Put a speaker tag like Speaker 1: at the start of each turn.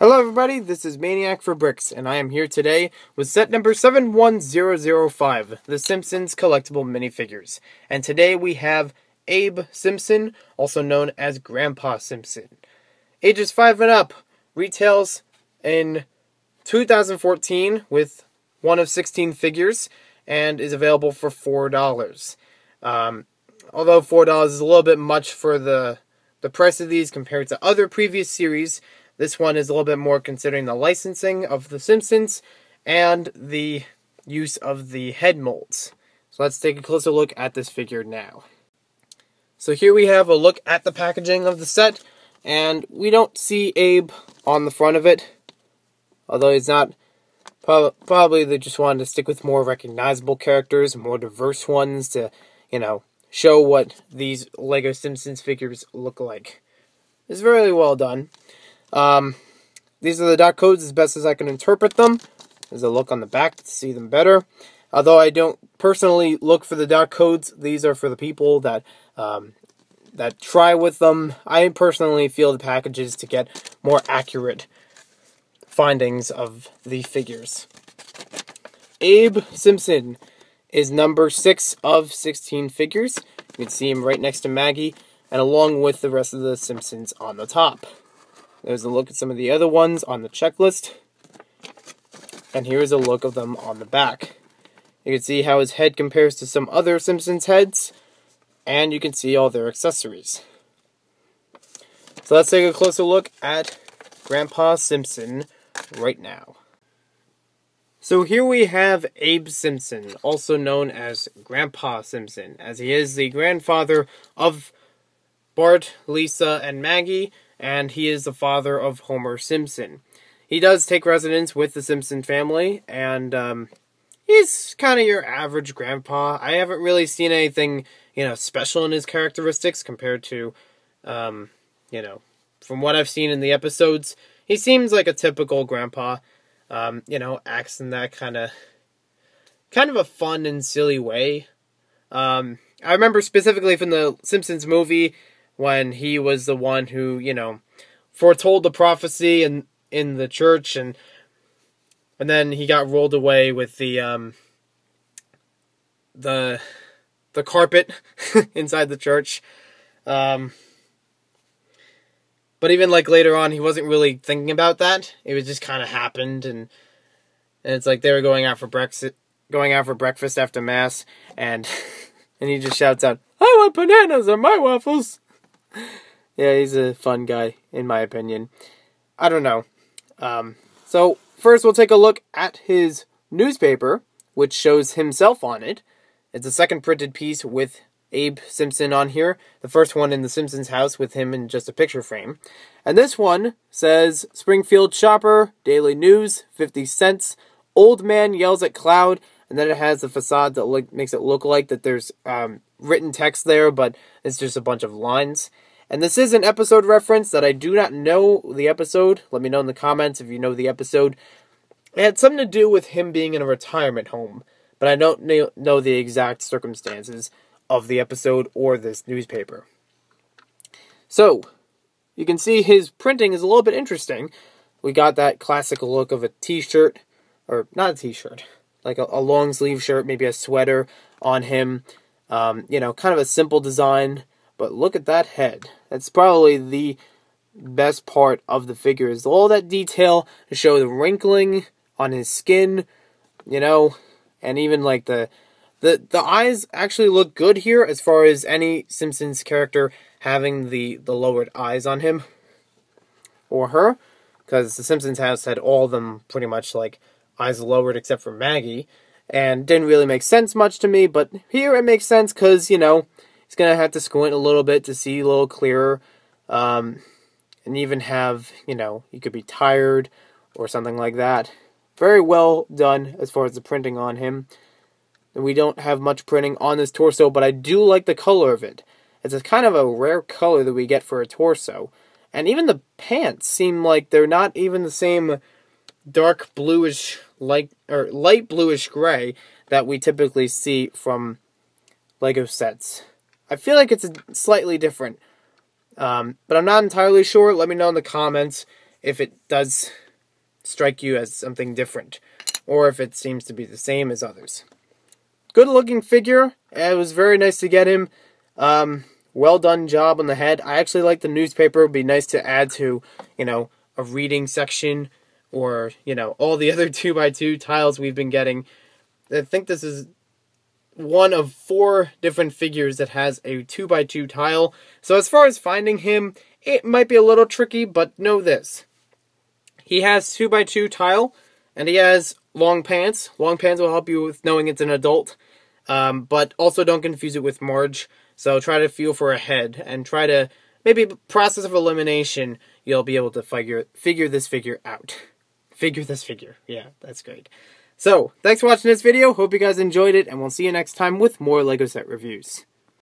Speaker 1: Hello everybody, this is Maniac for Bricks, and I am here today with set number 71005, the Simpsons collectible minifigures. And today we have Abe Simpson, also known as Grampa Simpson. Ages 5 and up, retails in 2014 with one of 16 figures, and is available for $4. Although $4 is a little bit much for the price of these compared to other previous series, this one is a little bit more considering the licensing of The Simpsons and the use of the head molds. So let's take a closer look at this figure now. So here we have a look at the packaging of the set, and we don't see Abe on the front of it, although he's not. Probably they just wanted to stick with more recognizable characters, more diverse ones to, show what these Lego Simpsons figures look like. It's very well done. These are the dot codes as best as I can interpret them. There's a look on the back to see them better. Although I don't personally look for the dot codes, these are for the people that try with them. I personally feel the packages to get more accurate findings of the figures. Abe Simpson is number 6 of 16 figures. You can see him right next to Maggie, and along with the rest of the Simpsons on the top. There's a look at some of the other ones on the checklist. And here's a look of them on the back. You can see how his head compares to some other Simpsons heads. And you can see all their accessories. So let's take a closer look at Grampa Simpson right now. So here we have Abe Simpson, also known as Grampa Simpson, as he is the grandfather of Bart, Lisa, and Maggie, and he is the father of Homer Simpson. He does take residence with the Simpson family, and he's kind of your average grandpa. I haven't really seen anything, special in his characteristics compared to, from what I've seen in the episodes. He seems like a typical grandpa, acts in that kind of a fun and silly way. I remember specifically from the Simpsons movie, when he was the one who, foretold the prophecy in the church, and then he got rolled away with the carpet inside the church. But even later on, he wasn't really thinking about that. It was just kind of happened, and it's like they were going out for breakfast after mass, and he just shouts out, "I want bananas on my waffles." Yeah, he's a fun guy, in my opinion. I don't know. So, first we'll take a look at his newspaper, which shows himself on it. It's a second printed piece with Abe Simpson on here. The first one in the Simpsons house with him in just a picture frame. And this one says, Springfield Shopper, Daily News, 50 cents. Old man yells at cloud. And then it has the facade that makes it look like that there's written text there, but it's just a bunch of lines. And this is an episode reference that I do not know the episode. Let me know in the comments if you know the episode. It had something to do with him being in a retirement home, but I don't know the exact circumstances of the episode or this newspaper. So, you can see his printing is a little bit interesting. We got that classic look of a t-shirt, or not a t-shirt, like a long sleeve shirt, maybe a sweater on him. Kind of a simple design, but look at that head. That's probably the best part of the figure, is all that detail to show the wrinkling on his skin, and even the eyes actually look good here as far as any Simpsons character having the lowered eyes on him or her, because the Simpsons house had all of them pretty much eyes lowered except for Maggie, and didn't really make sense much to me, but here it makes sense because, he's going to have to squint a little bit to see a little clearer, and even have, you could be tired or something like that. Very well done as far as the printing on him. And we don't have much printing on this torso, but I do like the color of it. It's a kind of a rare color that we get for a torso. And even the pants seem like they're not even the same dark bluish, light bluish gray that we typically see from Lego sets. I feel like it's slightly different, but I'm not entirely sure. Let me know in the comments if it does strike you as something different, or if it seems to be the same as others. Good looking figure. It was very nice to get him. Well done job on the head. I actually like the newspaper. It would be nice to add to, a reading section, or, all the other 2x2 tiles we've been getting. I think this is one of 4 different figures that has a 2x2 tile. So as far as finding him, it might be a little tricky, but know this. He has 2x2 tile, and he has long pants. Long pants will help you with knowing it's an adult, but also don't confuse it with Marge. So try to feel for a head, and try to, maybe process of elimination, you'll be able to figure this figure out. Figure this figure. Yeah, that's great. So, thanks for watching this video. Hope you guys enjoyed it, and we'll see you next time with more LEGO set reviews.